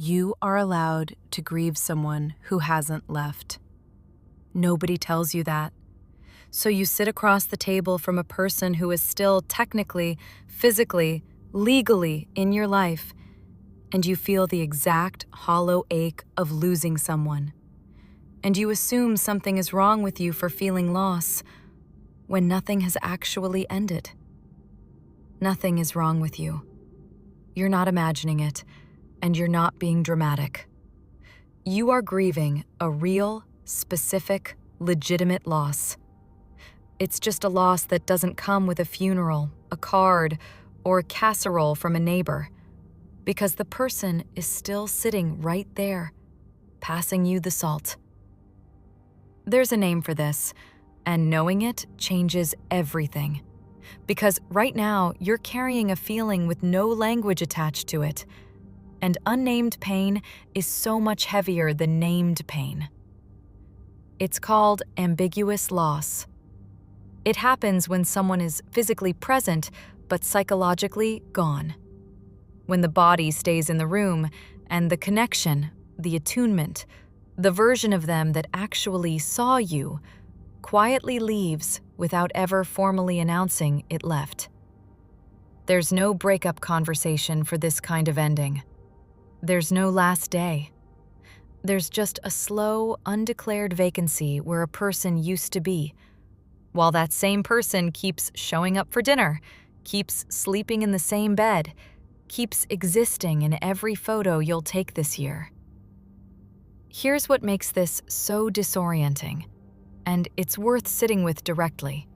You are allowed to grieve someone who hasn't left. Nobody tells you that. So you sit across the table from a person who is still technically, physically, legally in your life, and you feel the exact hollow ache of losing someone. And you assume something is wrong with you for feeling loss when nothing has actually ended. Nothing is wrong with you. You're not imagining it, and you're not being dramatic. You are grieving a real, specific, legitimate loss. It's just a loss that doesn't come with a funeral, a card, or a casserole from a neighbor, because the person is still sitting right there, passing you the salt. There's a name for this, and knowing it changes everything. Because right now, you're carrying a feeling with no language attached to it, and unnamed pain is so much heavier than named pain. It's called ambiguous loss. It happens when someone is physically present but psychologically gone. When the body stays in the room and the connection, the attunement, the version of them that actually saw you, quietly leaves without ever formally announcing it left. There's no breakup conversation for this kind of ending. There's no last day. There's just a slow, undeclared vacancy where a person used to be, while that same person keeps showing up for dinner, keeps sleeping in the same bed, keeps existing in every photo you'll take this year. Here's what makes this so disorienting, and it's worth sitting with directly.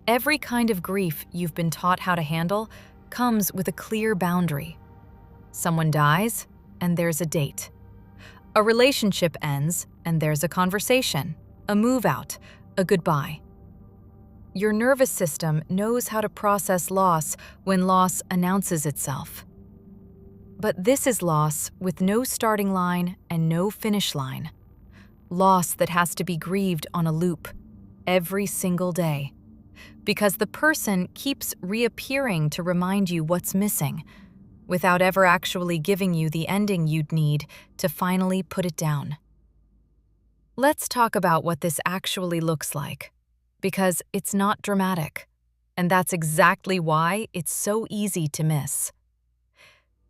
Every kind of grief you've been taught how to handle comes with a clear boundary. Someone dies, and there's a date. A relationship ends, and there's a conversation, a move out, a goodbye. Your nervous system knows how to process loss when loss announces itself. But this is loss with no starting line and no finish line. Loss that has to be grieved on a loop every single day. Because the person keeps reappearing to remind you what's missing, without ever actually giving you the ending you'd need to finally put it down. Let's talk about what this actually looks like, because it's not dramatic, and that's exactly why it's so easy to miss.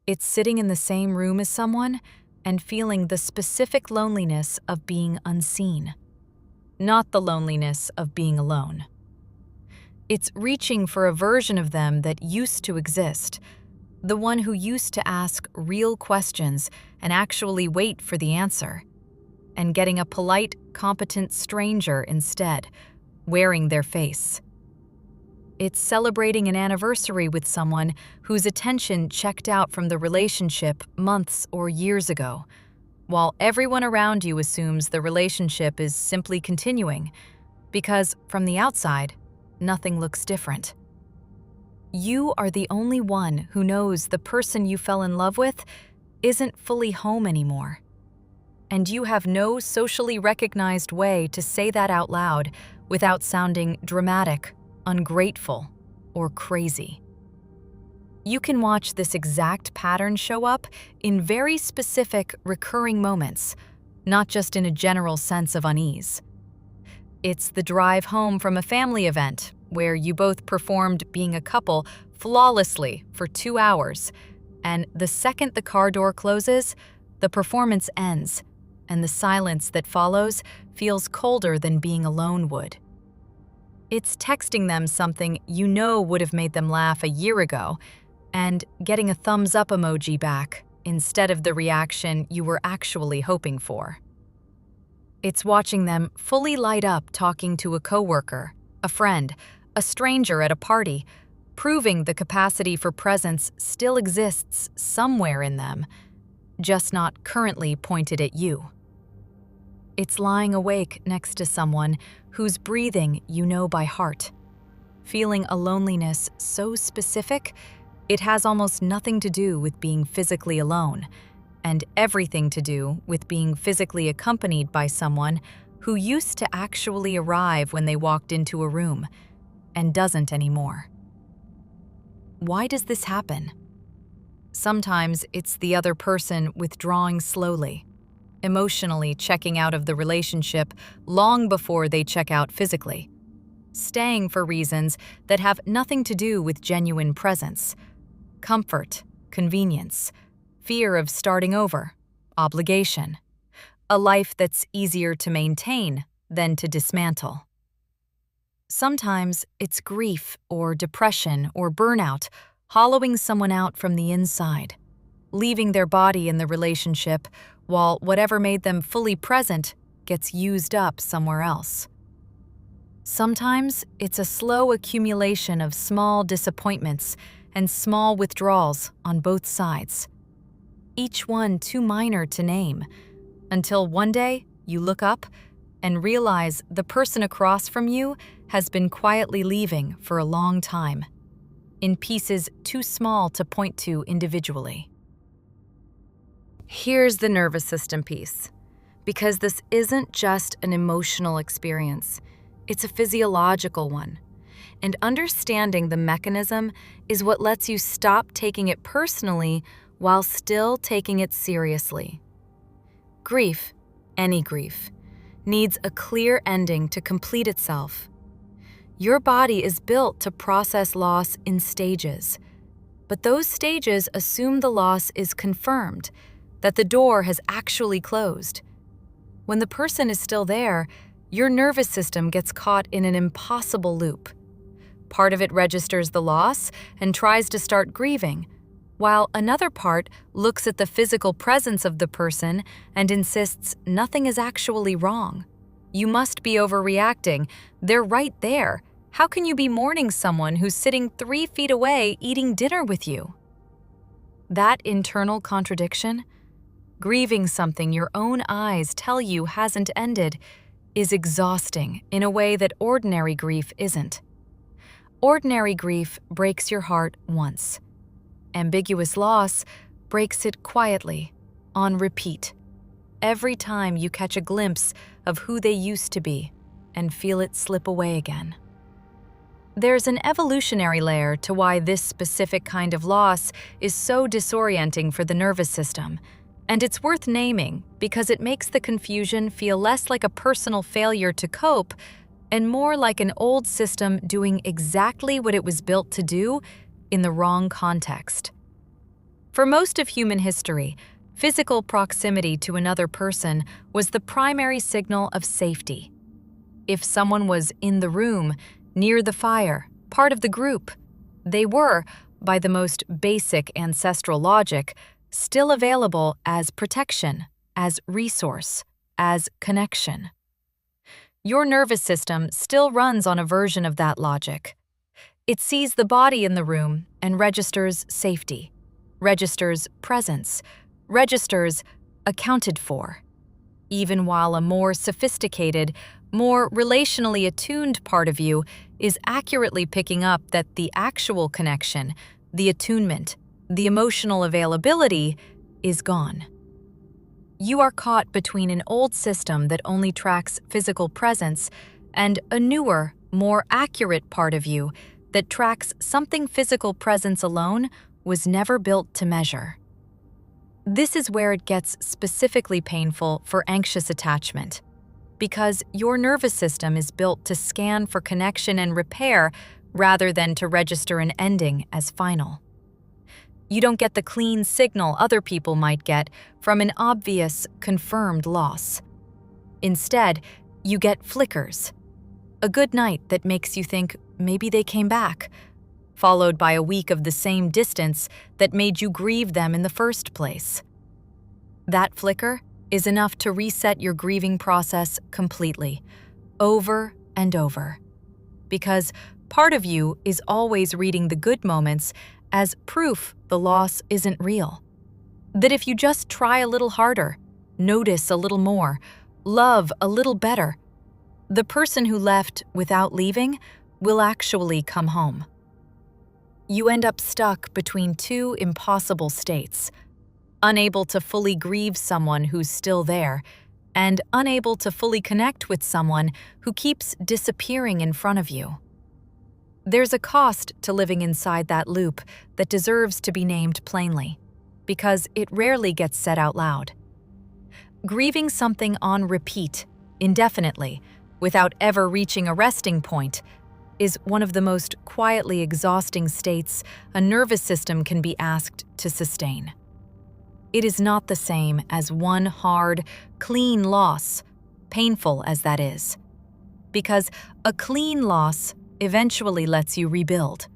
It's sitting in the same room as someone and feeling the specific loneliness of being unseen, not the loneliness of being alone. It's reaching for a version of them that used to exist, the one who used to ask real questions and actually wait for the answer, and getting a polite, competent stranger instead, wearing their face. It's celebrating an anniversary with someone whose attention checked out from the relationship months or years ago, while everyone around you assumes the relationship is simply continuing, because from the outside, nothing looks different. You are the only one who knows the person you fell in love with isn't fully home anymore. And you have no socially recognized way to say that out loud without sounding dramatic, ungrateful, or crazy. You can watch this exact pattern show up in very specific, recurring moments, not just in a general sense of unease. It's the drive home from a family event where you both performed being a couple flawlessly for 2 hours, and the second the car door closes, the performance ends, and the silence that follows feels colder than being alone would. It's texting them something you know would have made them laugh a year ago, and getting a thumbs up emoji back instead of the reaction you were actually hoping for. It's watching them fully light up talking to a coworker, a friend, a stranger at a party, proving the capacity for presence still exists somewhere in them, just not currently pointed at you. It's lying awake next to someone whose breathing you know by heart, feeling a loneliness so specific it has almost nothing to do with being physically alone, and everything to do with being physically accompanied by someone who used to actually arrive when they walked into a room, and doesn't anymore. Why does this happen? Sometimes it's the other person withdrawing slowly, emotionally checking out of the relationship long before they check out physically, staying for reasons that have nothing to do with genuine presence, comfort, convenience, fear of starting over, obligation, a life that's easier to maintain than to dismantle. Sometimes it's grief or depression or burnout, hollowing someone out from the inside, leaving their body in the relationship while whatever made them fully present gets used up somewhere else. Sometimes it's a slow accumulation of small disappointments and small withdrawals on both sides, each one too minor to name, until one day you look up and realize the person across from you has been quietly leaving for a long time, in pieces too small to point to individually. Here's the nervous system piece, because this isn't just an emotional experience, it's a physiological one. And understanding the mechanism is what lets you stop taking it personally while still taking it seriously. Grief, any grief, needs a clear ending to complete itself. Your body is built to process loss in stages, but those stages assume the loss is confirmed, that the door has actually closed. When the person is still there, your nervous system gets caught in an impossible loop. Part of it registers the loss and tries to start grieving, while another part looks at the physical presence of the person and insists nothing is actually wrong. You must be overreacting. They're right there. How can you be mourning someone who's sitting 3 feet away eating dinner with you? That internal contradiction, grieving something your own eyes tell you hasn't ended, is exhausting in a way that ordinary grief isn't. Ordinary grief breaks your heart once. Ambiguous loss breaks it quietly, on repeat, every time you catch a glimpse of who they used to be and feel it slip away again. There's an evolutionary layer to why this specific kind of loss is so disorienting for the nervous system, and it's worth naming because it makes the confusion feel less like a personal failure to cope and more like an old system doing exactly what it was built to do in the wrong context. For most of human history, physical proximity to another person was the primary signal of safety. If someone was in the room, near the fire, part of the group, they were, by the most basic ancestral logic, still available as protection, as resource, as connection. Your nervous system still runs on a version of that logic. It sees the body in the room and registers safety, registers presence, registers accounted for, even while a more sophisticated, more relationally attuned part of you is accurately picking up that the actual connection, the attunement, the emotional availability is gone. You are caught between an old system that only tracks physical presence and a newer, more accurate part of you that tracks something physical presence alone was never built to measure. This is where it gets specifically painful for anxious attachment, because your nervous system is built to scan for connection and repair rather than to register an ending as final. You don't get the clean signal other people might get from an obvious, confirmed loss. Instead, you get flickers. A good night that makes you think maybe they came back, followed by a week of the same distance that made you grieve them in the first place. That flicker is enough to reset your grieving process completely, over and over. Because part of you is always reading the good moments as proof the loss isn't real. That if you just try a little harder, notice a little more, love a little better, the person who left without leaving will actually come home. You end up stuck between two impossible states, unable to fully grieve someone who's still there, and unable to fully connect with someone who keeps disappearing in front of you. There's a cost to living inside that loop that deserves to be named plainly. because it rarely gets said out loud. Grieving something on repeat, indefinitely, without ever reaching a resting point, is one of the most quietly exhausting states a nervous system can be asked to sustain. It is not the same as one hard, clean loss, painful as that is, because a clean loss eventually lets you rebuild.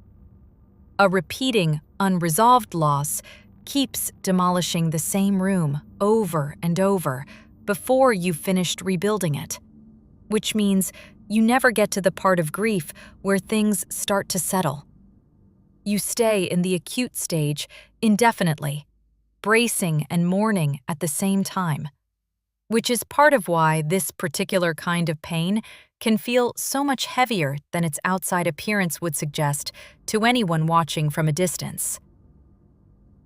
A repeating, unresolved loss keeps demolishing the same room over and over before you've finished rebuilding it, which means you never get to the part of grief where things start to settle. You stay in the acute stage indefinitely, bracing and mourning at the same time, which is part of why this particular kind of pain can feel so much heavier than its outside appearance would suggest to anyone watching from a distance.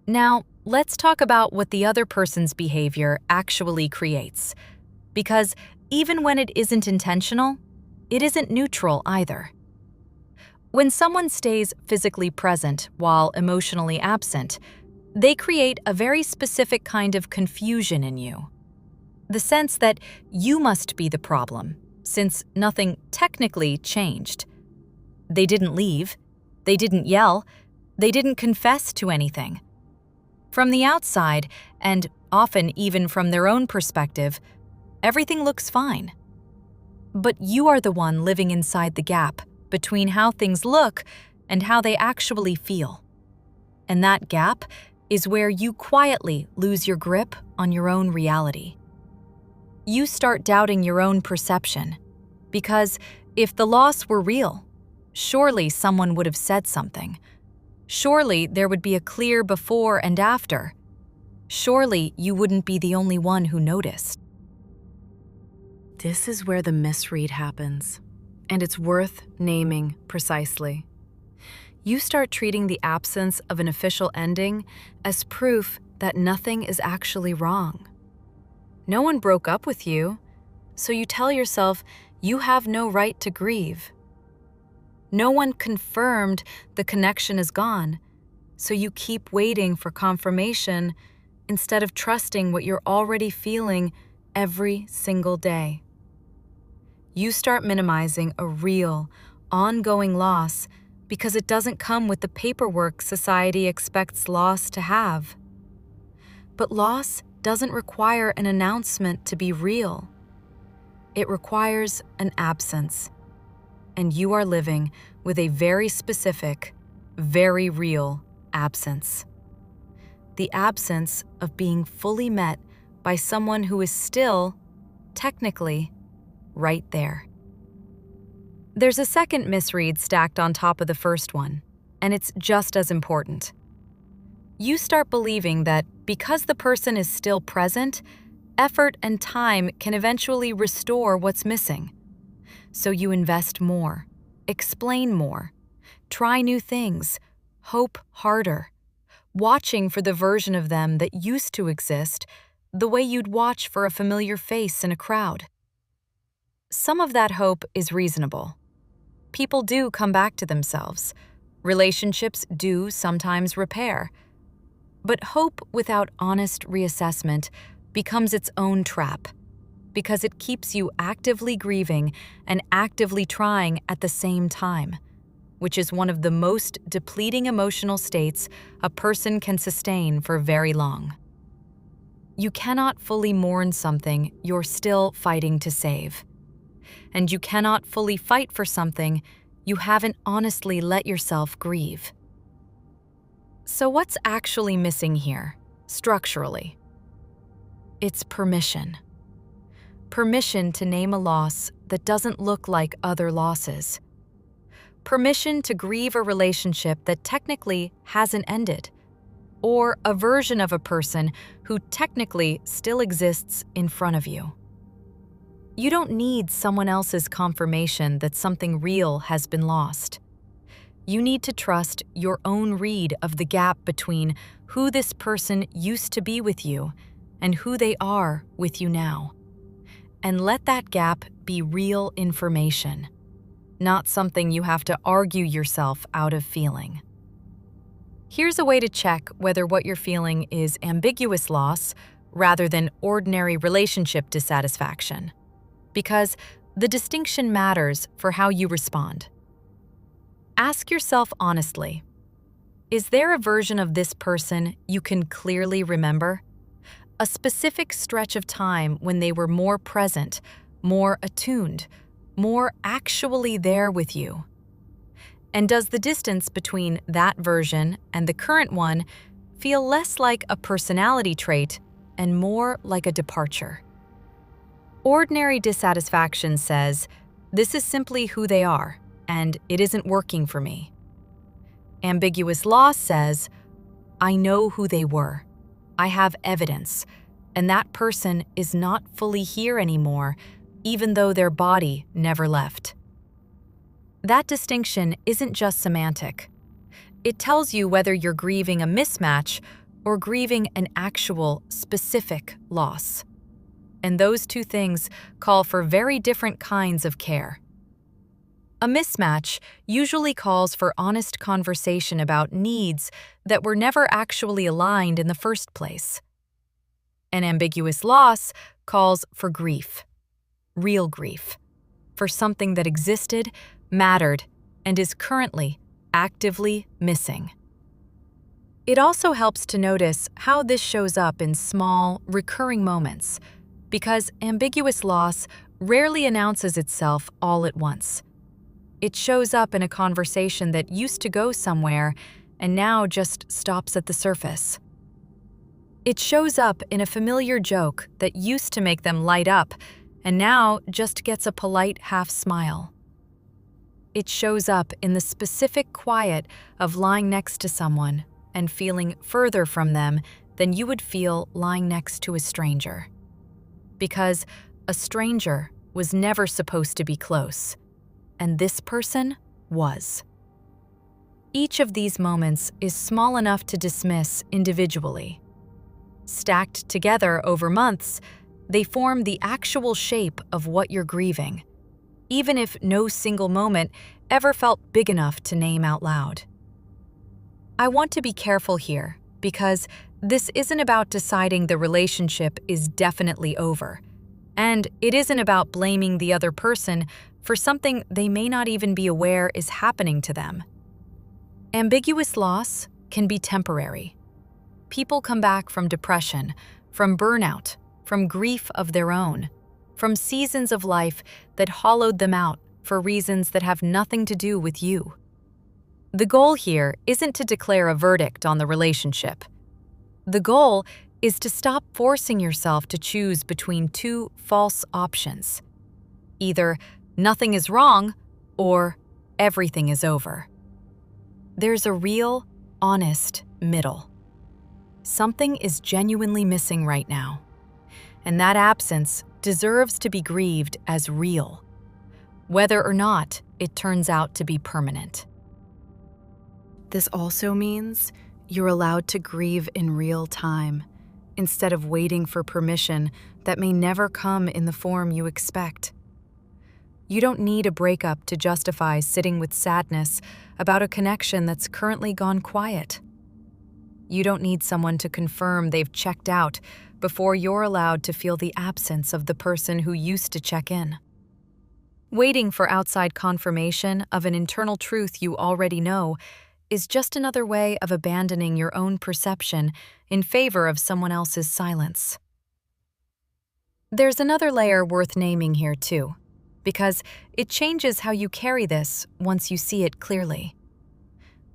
Now, let's talk about what the other person's behavior actually creates, because even when it isn't intentional, it isn't neutral either. When someone stays physically present while emotionally absent, they create a very specific kind of confusion in you. The sense that you must be the problem, since nothing technically changed. They didn't leave, they didn't yell, they didn't confess to anything. From the outside, and often even from their own perspective, everything looks fine. But you are the one living inside the gap between how things look and how they actually feel. And that gap is where you quietly lose your grip on your own reality. You start doubting your own perception, because if the loss were real, surely someone would have said something. Surely there would be a clear before and after. Surely you wouldn't be the only one who noticed. This is where the misread happens, and it's worth naming precisely. You start treating the absence of an official ending as proof that nothing is actually wrong. No one broke up with you, so you tell yourself you have no right to grieve. No one confirmed the connection is gone, so you keep waiting for confirmation instead of trusting what you're already feeling every single day. You start minimizing a real, ongoing loss because it doesn't come with the paperwork society expects loss to have. But loss doesn't require an announcement to be real. It requires an absence. And you are living with a very specific, very real absence. The absence of being fully met by someone who is still, technically, right there. There's a second misread stacked on top of the first one, and it's just as important. You start believing that because the person is still present, effort and time can eventually restore what's missing. So you invest more, explain more, try new things, hope harder, watching for the version of them that used to exist the way you'd watch for a familiar face in a crowd. Some of that hope is reasonable. People do come back to themselves. Relationships do sometimes repair. But hope without honest reassessment becomes its own trap, because it keeps you actively grieving and actively trying at the same time, which is one of the most depleting emotional states a person can sustain for very long. You cannot fully mourn something you're still fighting to save. And you cannot fully fight for something you haven't honestly let yourself grieve. So what's actually missing here, structurally? It's permission. Permission to name a loss that doesn't look like other losses. Permission to grieve a relationship that technically hasn't ended, or a version of a person who technically still exists in front of you. You don't need someone else's confirmation that something real has been lost. You need to trust your own read of the gap between who this person used to be with you and who they are with you now. And let that gap be real information, not something you have to argue yourself out of feeling. Here's a way to check whether what you're feeling is ambiguous loss rather than ordinary relationship dissatisfaction, because the distinction matters for how you respond. Ask yourself honestly, is there a version of this person you can clearly remember? A specific stretch of time when they were more present, more attuned, more actually there with you? And does the distance between that version and the current one feel less like a personality trait and more like a departure? Ordinary dissatisfaction says, "This is simply who they are, and it isn't working for me." Ambiguous loss says, "I know who they were. I have evidence, and that person is not fully here anymore, even though their body never left." That distinction isn't just semantic. It tells you whether you're grieving a mismatch or grieving an actual, specific loss. And those two things call for very different kinds of care. A mismatch usually calls for honest conversation about needs that were never actually aligned in the first place. An ambiguous loss calls for grief, real grief, for something that existed, mattered, and is currently actively missing. It also helps to notice how this shows up in small, recurring moments, because ambiguous loss rarely announces itself all at once. It shows up in a conversation that used to go somewhere and now just stops at the surface. It shows up in a familiar joke that used to make them light up and now just gets a polite half smile. It shows up in the specific quiet of lying next to someone and feeling further from them than you would feel lying next to a stranger. Because a stranger was never supposed to be close, and this person was. Each of these moments is small enough to dismiss individually. Stacked together over months, they form the actual shape of what you're grieving, even if no single moment ever felt big enough to name out loud. I want to be careful here because this isn't about deciding the relationship is definitely over, and it isn't about blaming the other person for something they may not even be aware is happening to them. Ambiguous loss can be temporary. People come back from depression, from burnout, from grief of their own, from seasons of life that hollowed them out for reasons that have nothing to do with you. The goal here isn't to declare a verdict on the relationship. The goal is to stop forcing yourself to choose between two false options. Either nothing is wrong or everything is over. There's a real, honest middle. Something is genuinely missing right now, and that absence deserves to be grieved as real, whether or not it turns out to be permanent. This also means you're allowed to grieve in real time, instead of waiting for permission that may never come in the form you expect. You don't need a breakup to justify sitting with sadness about a connection that's currently gone quiet. You don't need someone to confirm they've checked out before you're allowed to feel the absence of the person who used to check in. Waiting for outside confirmation of an internal truth you already know is just another way of abandoning your own perception in favor of someone else's silence. There's another layer worth naming here too, because it changes how you carry this once you see it clearly.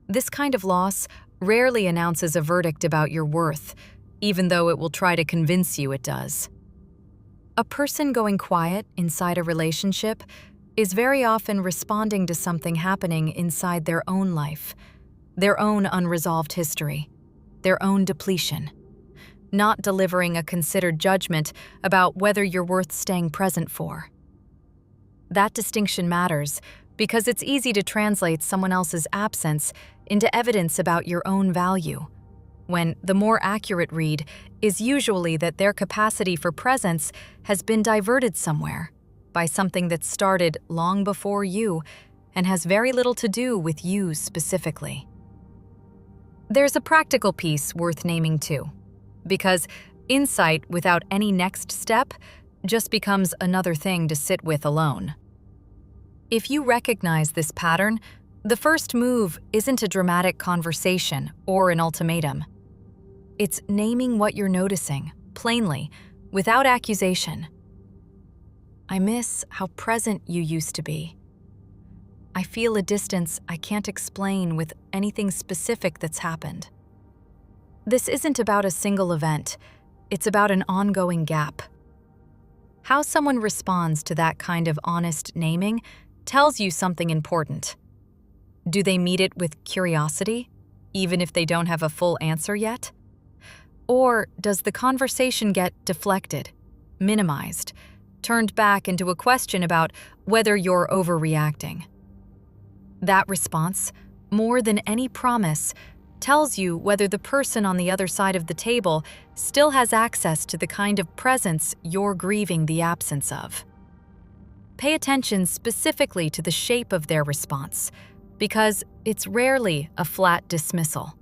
This kind of loss rarely announces a verdict about your worth, even though it will try to convince you it does. A person going quiet inside a relationship is very often responding to something happening inside their own life, their own unresolved history, their own depletion, not delivering a considered judgment about whether you're worth staying present for. That distinction matters because it's easy to translate someone else's absence into evidence about your own value, when the more accurate read is usually that their capacity for presence has been diverted somewhere by something that started long before you and has very little to do with you specifically. There's a practical piece worth naming too, because insight without any next step just becomes another thing to sit with alone. If you recognize this pattern, the first move isn't a dramatic conversation or an ultimatum. It's naming what you're noticing, plainly, without accusation. I miss how present you used to be. I feel a distance I can't explain with anything specific that's happened. This isn't about a single event, it's about an ongoing gap. How someone responds to that kind of honest naming tells you something important. Do they meet it with curiosity, even if they don't have a full answer yet? Or does the conversation get deflected, minimized, turned back into a question about whether you're overreacting? That response, more than any promise, tells you whether the person on the other side of the table still has access to the kind of presence you're grieving the absence of. Pay attention specifically to the shape of their response, because it's rarely a flat dismissal.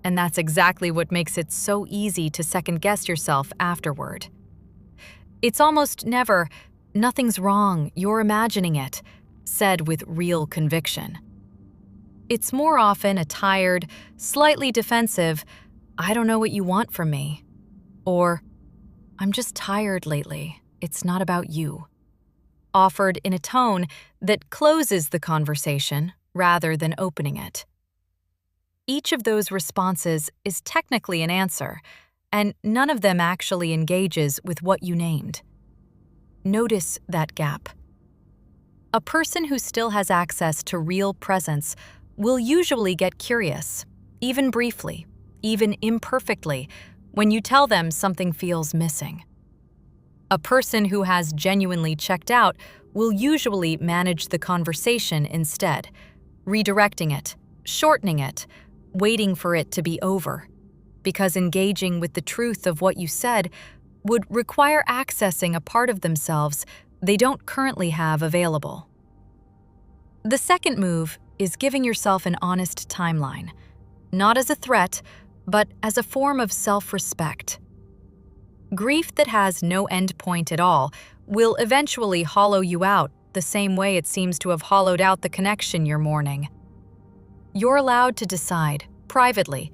And that's exactly what makes it so easy to second-guess yourself afterward. It's almost never, "Nothing's wrong, you're imagining it," said with real conviction. It's more often a tired, slightly defensive, "I don't know what you want from me," or "I'm just tired lately, it's not about you," offered in a tone that closes the conversation rather than opening it. Each of those responses is technically an answer, and none of them actually engages with what you named. Notice that gap. A person who still has access to real presence will usually get curious, even briefly, even imperfectly, when you tell them something feels missing. A person who has genuinely checked out will usually manage the conversation instead, redirecting it, shortening it, waiting for it to be over, because engaging with the truth of what you said would require accessing a part of themselves they don't currently have available. The second move is giving yourself an honest timeline, not as a threat, but as a form of self-respect. Grief that has no end point at all will eventually hollow you out the same way it seems to have hollowed out the connection you're mourning. You're allowed to decide, privately,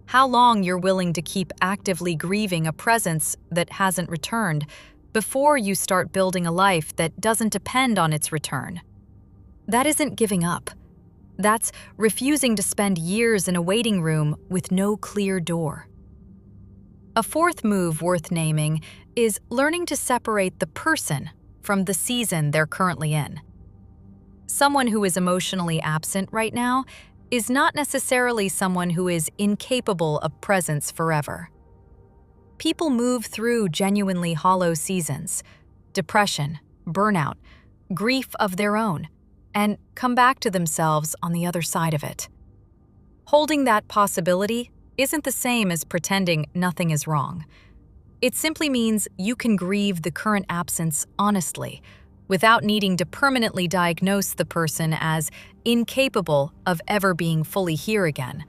how long you're willing to keep actively grieving a presence that hasn't returned before you start building a life that doesn't depend on its return. That isn't giving up. That's refusing to spend years in a waiting room with no clear door. A fourth move worth naming is learning to separate the person from the season they're currently in. Someone who is emotionally absent right now is not necessarily someone who is incapable of presence forever. People move through genuinely hollow seasons, depression, burnout, grief of their own, and come back to themselves on the other side of it. Holding that possibility isn't the same as pretending nothing is wrong. It simply means you can grieve the current absence honestly, without needing to permanently diagnose the person as incapable of ever being fully here again,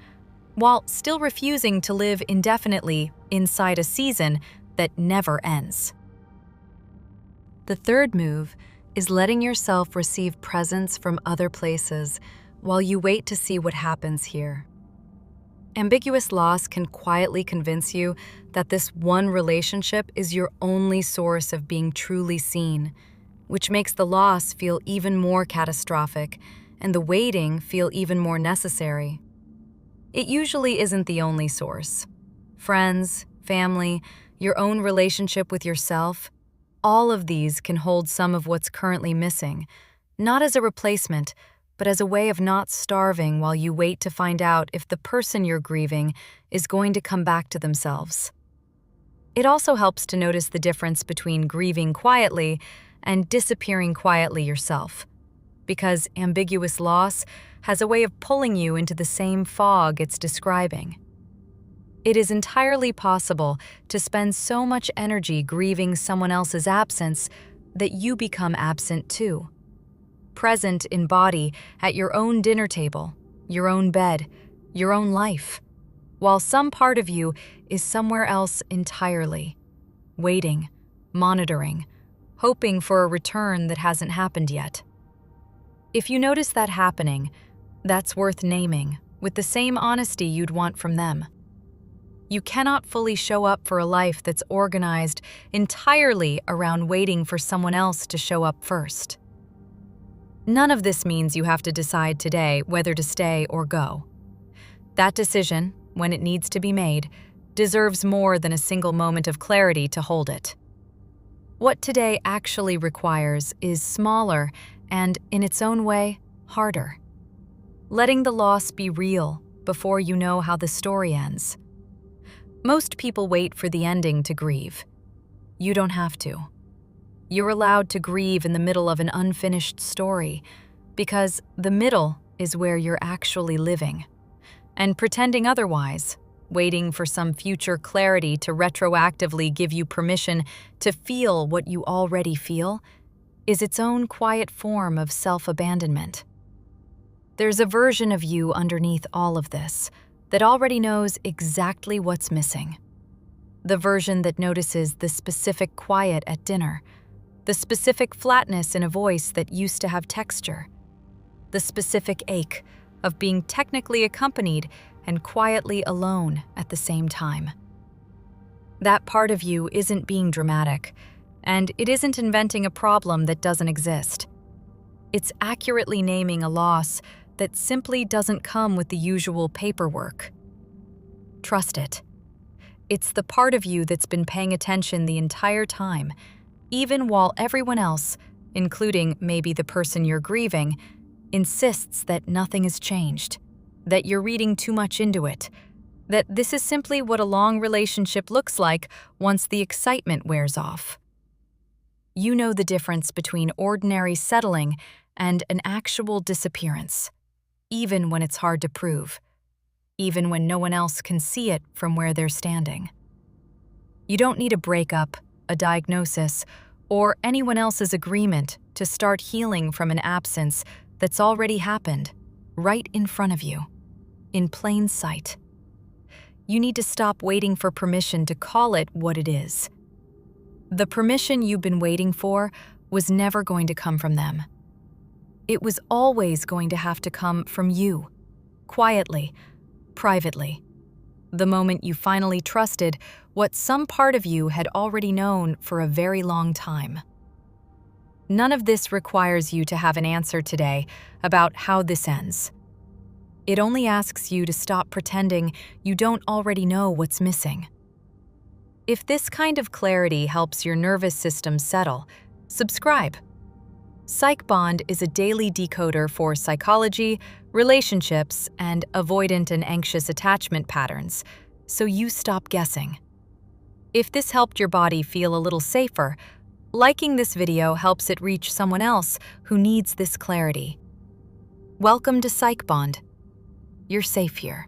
while still refusing to live indefinitely inside a season that never ends. The third move is letting yourself receive presence from other places while you wait to see what happens here. Ambiguous loss can quietly convince you that this one relationship is your only source of being truly seen, which makes the loss feel even more catastrophic and the waiting feel even more necessary. It usually isn't the only source. Friends, family, your own relationship with yourself, all of these can hold some of what's currently missing, not as a replacement, but as a way of not starving while you wait to find out if the person you're grieving is going to come back to themselves. It also helps to notice the difference between grieving quietly and disappearing quietly yourself, because ambiguous loss has a way of pulling you into the same fog it's describing. It is entirely possible to spend so much energy grieving someone else's absence that you become absent too. Present in body at your own dinner table, your own bed, your own life, while some part of you is somewhere else entirely, waiting, monitoring, hoping for a return that hasn't happened yet. If you notice that happening, that's worth naming with the same honesty you'd want from them. You cannot fully show up for a life that's organized entirely around waiting for someone else to show up first. None of this means you have to decide today whether to stay or go. That decision, when it needs to be made, deserves more than a single moment of clarity to hold it. What today actually requires is smaller and, in its own way, harder. Letting the loss be real before you know how the story ends. Most people wait for the ending to grieve. You don't have to. You're allowed to grieve in the middle of an unfinished story, because the middle is where you're actually living. And pretending otherwise, waiting for some future clarity to retroactively give you permission to feel what you already feel, is its own quiet form of self-abandonment. There's a version of you underneath all of this that already knows exactly what's missing. The version that notices the specific quiet at dinner, the specific flatness in a voice that used to have texture, the specific ache of being technically accompanied and quietly alone at the same time. That part of you isn't being dramatic, and it isn't inventing a problem that doesn't exist. It's accurately naming a loss that simply doesn't come with the usual paperwork. Trust it. It's the part of you that's been paying attention the entire time, even while everyone else, including maybe the person you're grieving, insists that nothing has changed, that you're reading too much into it, that this is simply what a long relationship looks like once the excitement wears off. You know the difference between ordinary settling and an actual disappearance, even when it's hard to prove, even when no one else can see it from where they're standing. You don't need a breakup, a diagnosis, or anyone else's agreement to start healing from an absence that's already happened, right in front of you, in plain sight. You need to stop waiting for permission to call it what it is. The permission you've been waiting for was never going to come from them. It was always going to have to come from you, quietly, privately, the moment you finally trusted what some part of you had already known for a very long time. None of this requires you to have an answer today about how this ends. It only asks you to stop pretending you don't already know what's missing. If this kind of clarity helps your nervous system settle, subscribe. PsychBond is a daily decoder for psychology, relationships, and avoidant and anxious attachment patterns, so you stop guessing. If this helped your body feel a little safer, liking this video helps it reach someone else who needs this clarity. Welcome to PsychBond. You're safe here.